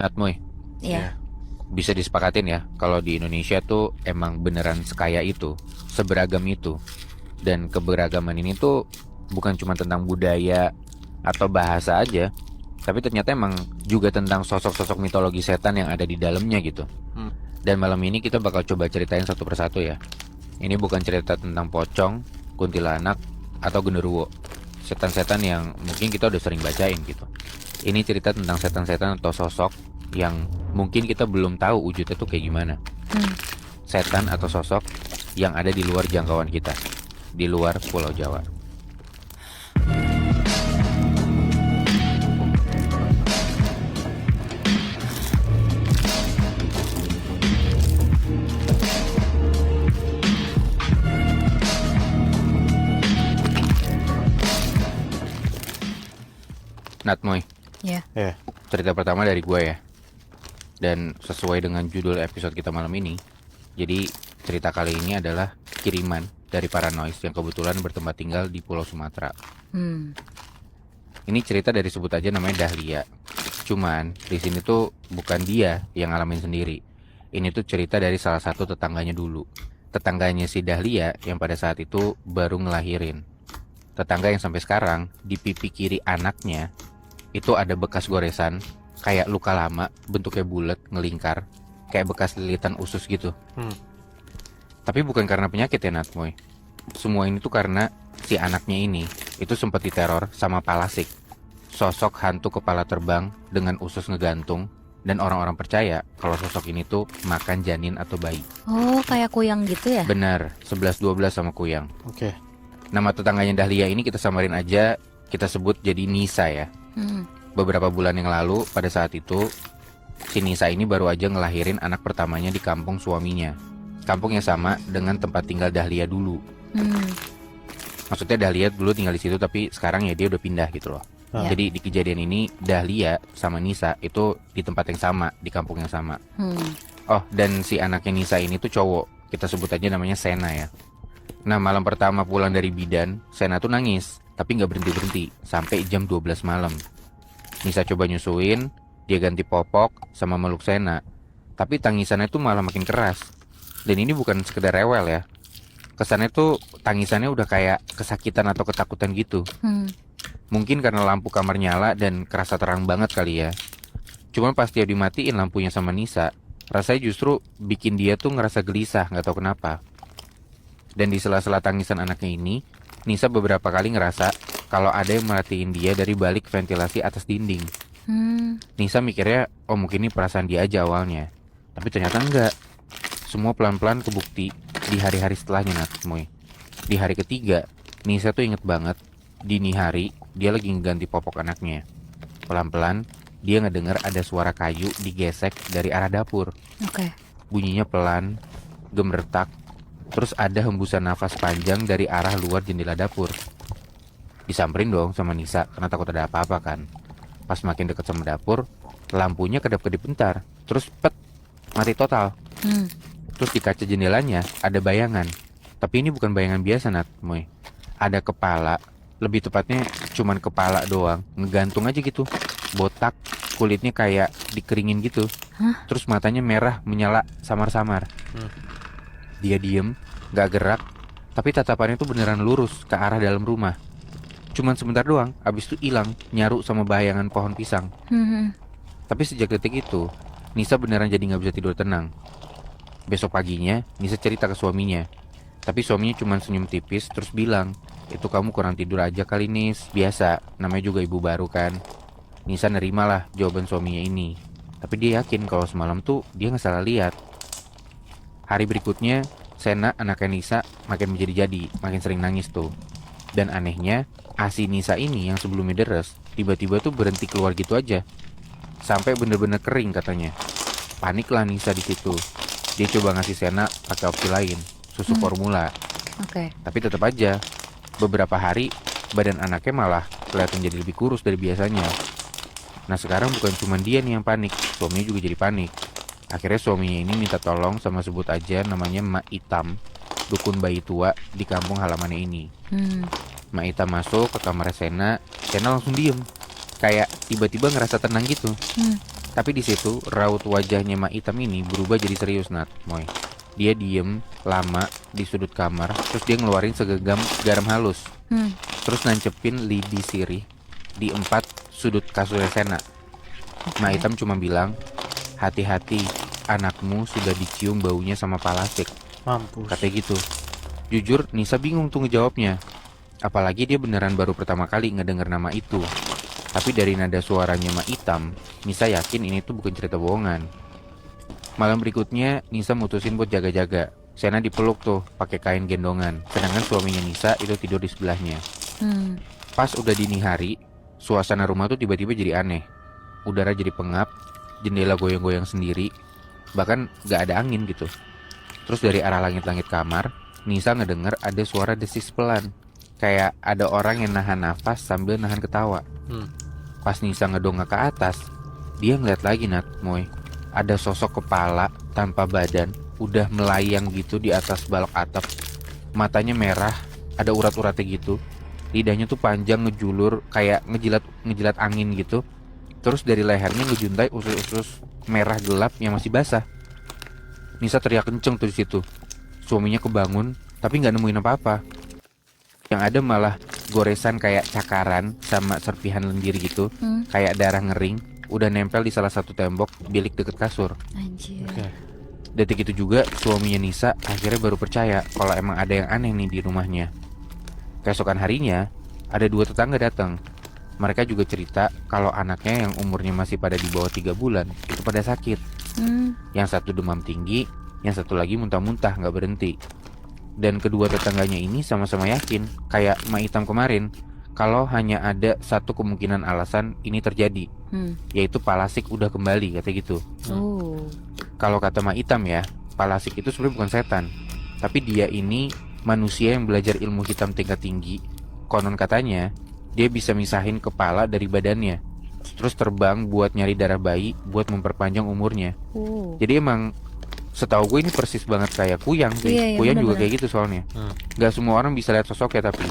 Natmoy, Iya. bisa disepakatin ya kalau di Indonesia tuh emang beneran sekaya itu, seberagam itu. Dan keberagaman ini tuh bukan cuma tentang budaya atau bahasa aja, tapi ternyata emang juga tentang sosok-sosok mitologi setan yang ada di dalamnya gitu. Hmm. Dan malam ini kita bakal coba ceritain satu persatu ya. Ini bukan cerita tentang pocong, kuntilanak, atau genderuwo. Setan-setan yang mungkin kita udah sering bacain gitu. Ini cerita tentang setan-setan atau sosok yang mungkin kita belum tahu wujudnya tuh kayak gimana. Hmm. Setan atau sosok yang ada di luar jangkauan kita, di luar Pulau Jawa. Natmoy, Ya. cerita pertama dari gue ya. Dan sesuai dengan judul episode kita malam ini, jadi cerita kali ini adalah kiriman dari Paranoid yang kebetulan bertempat tinggal di Pulau Sumatera. Hmm. Ini cerita dari sebut aja namanya Dahlia. Cuman di sini tuh bukan dia yang ngalamin sendiri. Ini tuh cerita dari salah satu tetangganya dulu. Tetangganya si Dahlia yang pada saat itu baru ngelahirin. Tetangga yang sampai sekarang di pipi kiri anaknya itu ada bekas goresan kayak luka lama, bentuknya bulat, ngelingkar, kayak bekas lilitan usus gitu. Tapi bukan karena penyakit ya Natmoy. Semua ini tuh karena si anaknya ini itu sempat diteror sama Palasik, sosok hantu kepala terbang dengan usus ngegantung, dan orang-orang percaya kalau sosok ini tuh makan janin atau bayi. Oh, kayak kuyang gitu ya? Benar, 11-12 sama kuyang. Oke. Nama tetangganya Dahlia ini kita samarin aja, kita sebut jadi Nisa ya. Hmm. Beberapa bulan yang lalu, pada saat itu, si Nisa ini baru aja ngelahirin anak pertamanya di kampung suaminya. Kampung yang sama dengan tempat tinggal Dahlia dulu. Hmm. Maksudnya Dahlia dulu tinggal di situ, tapi sekarang ya dia udah pindah gitu loh. Ah. Jadi di kejadian ini Dahlia sama Nisa itu di tempat yang sama, di kampung yang sama. Hmm. Oh, dan si anaknya Nisa ini tuh cowok. Kita sebut aja namanya Sena ya. Nah, malam pertama pulang dari bidan, Sena tuh nangis, tapi nggak berhenti-berhenti sampai jam 12 malam. Nisa coba nyusuin, dia ganti popok sama meluk Sena. Tapi tangisannya tuh malah makin keras. Dan ini bukan sekedar rewel ya. Kesannya tuh tangisannya udah kayak kesakitan atau ketakutan gitu. Hmm. Mungkin karena lampu kamar nyala dan kerasa terang banget kali ya. Cuman pas dia dimatiin lampunya sama Nisa, rasanya justru bikin dia tuh ngerasa gelisah, nggak tahu kenapa. Dan di sela-sela tangisan anaknya ini, Nisa beberapa kali ngerasa kalau ada yang merhatiin dia dari balik ventilasi atas dinding. Hmm. Nisa mikirnya, oh mungkin ini perasaan dia aja awalnya. Tapi ternyata enggak. Semua pelan-pelan kebukti di hari-hari setelahnya Natmoy. Di hari ketiga, Nisa tuh inget banget, dini hari dia lagi ngeganti popok anaknya. Pelan-pelan, dia ngedengar ada suara kayu digesek dari arah dapur. Oke. Bunyinya pelan, gemeretak, terus ada hembusan nafas panjang dari arah luar jendela dapur. Disamperin dong sama Nisa karena takut ada apa-apa kan. Pas makin deket sama dapur, lampunya kedap-kedip bentar, terus pet, mati total. Hmm. Terus di kaca jendelanya ada bayangan. Tapi ini bukan bayangan biasa Natmoy. Ada kepala, lebih tepatnya cuman kepala doang, ngegantung aja gitu. Botak, kulitnya kayak dikeringin gitu. Hah? Terus matanya merah menyala samar-samar. Dia diem, gak gerak, tapi tatapannya tuh beneran lurus ke arah dalam rumah. Cuman sebentar doang, abis itu hilang, nyaru sama bayangan pohon pisang. Hmm. Tapi sejak detik itu, Nisa beneran jadi gak bisa tidur tenang. Besok paginya, Nisa cerita ke suaminya. Tapi suaminya cuma senyum tipis terus bilang, itu kamu kurang tidur aja kali Nis. Biasa, namanya juga ibu baru kan. Nisa nerimalah jawaban suaminya ini. Tapi dia yakin kalau semalam tuh dia gak salah lihat. Hari berikutnya, Sena anaknya Nisa makin menjadi-jadi, makin sering nangis tuh. Dan anehnya, ASI Nisa ini yang sebelumnya deres, tiba-tiba tuh berhenti keluar gitu aja. Sampai bener-bener kering katanya. Paniklah Nisa di situ. Dia coba ngasih Sena pakai opsi lain, susu formula. Oke. Tapi tetap aja, beberapa hari badan anaknya malah kelihatan jadi lebih kurus dari biasanya. Nah sekarang bukan cuma dia nih yang panik, suaminya juga jadi panik. Akhirnya suaminya ini minta tolong sama sebut aja namanya Mak Itam, dukun bayi tua di kampung halamannya ini. Hmm. Mak Itam masuk ke kamar Sena langsung diem. Kayak tiba-tiba ngerasa tenang gitu. Hmm. Tapi di situ raut wajahnya Mak Itam ini berubah jadi serius, Nat, Moy. Dia diem lama di sudut kamar, terus dia ngeluarin segenggam garam halus, Hmm. terus nancepin lidi sirih di 4 sudut kasurnya Sena. Mak Oke. Itam cuma bilang, hati-hati, anakmu sudah dicium baunya sama Palasik, Mampus. katanya gitu. Jujur, Nisa bingung tuh ngejawabnya. Apalagi dia beneran baru pertama kali ngedenger nama itu. Tapi dari nada suaranya Mak Itam, Nisa yakin ini tuh bukan cerita bohongan. Malam berikutnya, Nisa mutusin buat jaga-jaga. Sena dipeluk tuh pakai kain gendongan, sedangkan suaminya Nisa itu tidur di sebelahnya. Hmm. Pas udah dini hari, suasana rumah tuh tiba-tiba jadi aneh. Udara jadi pengap, jendela goyang-goyang sendiri, bahkan gak ada angin gitu. Terus dari arah langit-langit kamar, Nisa ngedenger ada suara desis pelan, kayak ada orang yang nahan nafas sambil nahan ketawa. Pas Nisa ngedongak ke atas, dia ngeliat lagi, Nat, Moy. Ada sosok kepala tanpa badan, udah melayang gitu di atas balok atap. Matanya merah, ada urat-uratnya gitu. Lidahnya tuh panjang ngejulur kayak ngejilat angin gitu. Terus dari lehernya ngejuntai usus-usus merah gelap yang masih basah. Nisa teriak kenceng tuh di situ. Suaminya kebangun, tapi nggak nemuin apa-apa. Yang ada malah goresan kayak cakaran sama serpihan lendir gitu, Hmm. kayak darah ngering, udah nempel di salah satu tembok bilik deket kasur. Anjir. Oke. Detik itu juga suaminya Nisa akhirnya baru percaya kalau emang ada yang aneh nih di rumahnya. Keesokan harinya, ada 2 tetangga datang. Mereka juga cerita kalau anaknya yang umurnya masih pada di bawah 3 bulan itu pada sakit. Hmm. Yang satu demam tinggi, yang satu lagi muntah-muntah nggak berhenti. Dan kedua tetangganya ini sama-sama yakin, kayak Mak Itam kemarin, kalau hanya ada satu kemungkinan alasan ini terjadi, Hmm. yaitu Palasik udah kembali, kata gitu. Oh. Kalau kata Mak Itam ya, Palasik itu sebenarnya bukan setan, tapi dia ini manusia yang belajar ilmu hitam tingkat tinggi. Konon katanya, dia bisa misahin kepala dari badannya, terus terbang buat nyari darah bayi buat memperpanjang umurnya. Oh. Jadi emang setahu gue ini persis banget kayak Kuyang sih. Iya, iya, Kuyang juga bener-bener. kayak gitu soalnya. Hmm. Gak semua orang bisa lihat sosoknya tapi.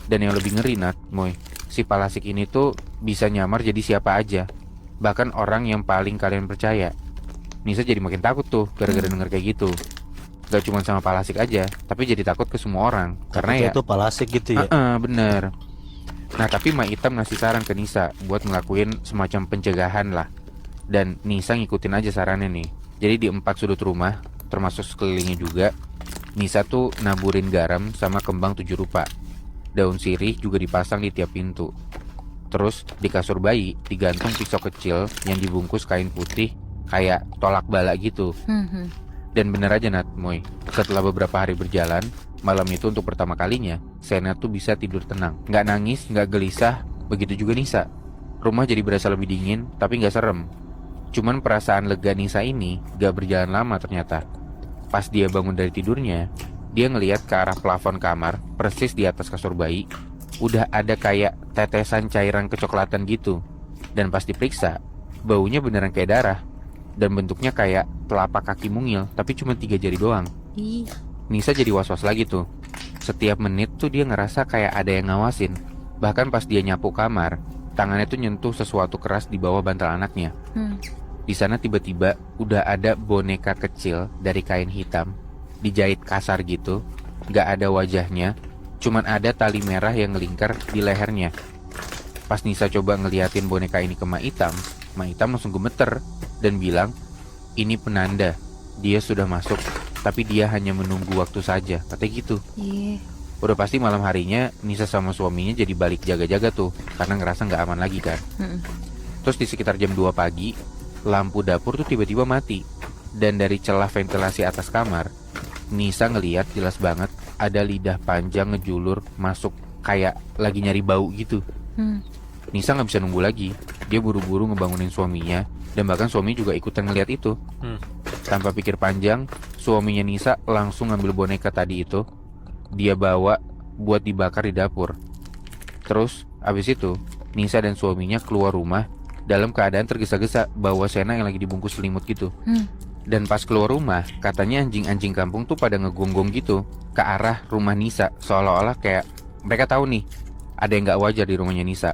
Dan yang lebih ngeri, Nat, Moy, si Palasik ini tuh bisa nyamar jadi siapa aja. Bahkan orang yang paling kalian percaya. Nisa jadi makin takut tuh gara-gara denger kayak gitu. Gak cuma sama Palasik aja, tapi jadi takut ke semua orang. Karena ya Takutnya itu Palasik gitu ya. bener. Nah tapi Mak Itam ngasih saran ke Nisa buat ngelakuin semacam pencegahan lah. Dan Nisa ngikutin aja sarannya nih. Jadi di 4 sudut rumah, termasuk sekelilingnya juga, Nisa tuh naburin garam sama kembang 7 rupa. Daun sirih juga dipasang di tiap pintu. Terus di kasur bayi digantung pisau kecil yang dibungkus kain putih kayak tolak bala gitu. Hmm. Dan bener aja, Nat, Moy, setelah beberapa hari berjalan, malam itu untuk pertama kalinya Sena tuh bisa tidur tenang. Nggak nangis, nggak gelisah, begitu juga Nisa. Rumah jadi berasa lebih dingin, tapi nggak serem. Cuman perasaan lega Nisa ini gak berjalan lama ternyata. Pas dia bangun dari tidurnya, dia ngelihat ke arah plafon kamar, persis di atas kasur bayi, udah ada kayak tetesan cairan kecoklatan gitu. Dan pas diperiksa, baunya beneran kayak darah. Dan bentuknya kayak telapak kaki mungil, tapi cuma 3 jari doang. Ih. Nisa jadi was-was lagi tuh. Setiap menit tuh dia ngerasa kayak ada yang ngawasin. Bahkan pas dia nyapu kamar, tangannya tuh nyentuh sesuatu keras di bawah bantal anaknya. Hmm. Di sana tiba-tiba udah ada boneka kecil dari kain hitam, dijahit kasar gitu, gak ada wajahnya, cuman ada tali merah yang ngelingkar di lehernya. Pas Nisa coba ngeliatin boneka ini ke Mak Itam langsung gemeter dan bilang, ini penanda, dia sudah masuk, tapi dia hanya menunggu waktu saja, katanya gitu. Iya. Udah pasti malam harinya Nisa sama suaminya jadi balik jaga-jaga tuh, karena ngerasa gak aman lagi kan. Hmm. Terus di sekitar jam 2 pagi, lampu dapur tuh tiba-tiba mati. Dan dari celah ventilasi atas kamar, Nisa ngeliat jelas banget ada lidah panjang ngejulur masuk kayak lagi nyari bau gitu. Hmm. Nisa gak bisa nunggu lagi. Dia buru-buru ngebangunin suaminya, dan bahkan suami juga ikutan ngeliat itu. Tanpa pikir panjang, suaminya Nisa langsung ngambil boneka tadi itu. Dia bawa buat dibakar di dapur. Terus abis itu Nisa dan suaminya keluar rumah dalam keadaan tergesa-gesa bawa Sena yang lagi dibungkus selimut gitu. Dan pas keluar rumah, katanya anjing-anjing kampung tuh pada ngegonggong gitu ke arah rumah Nisa, seolah-olah kayak mereka tahu nih ada yang gak wajar di rumahnya Nisa.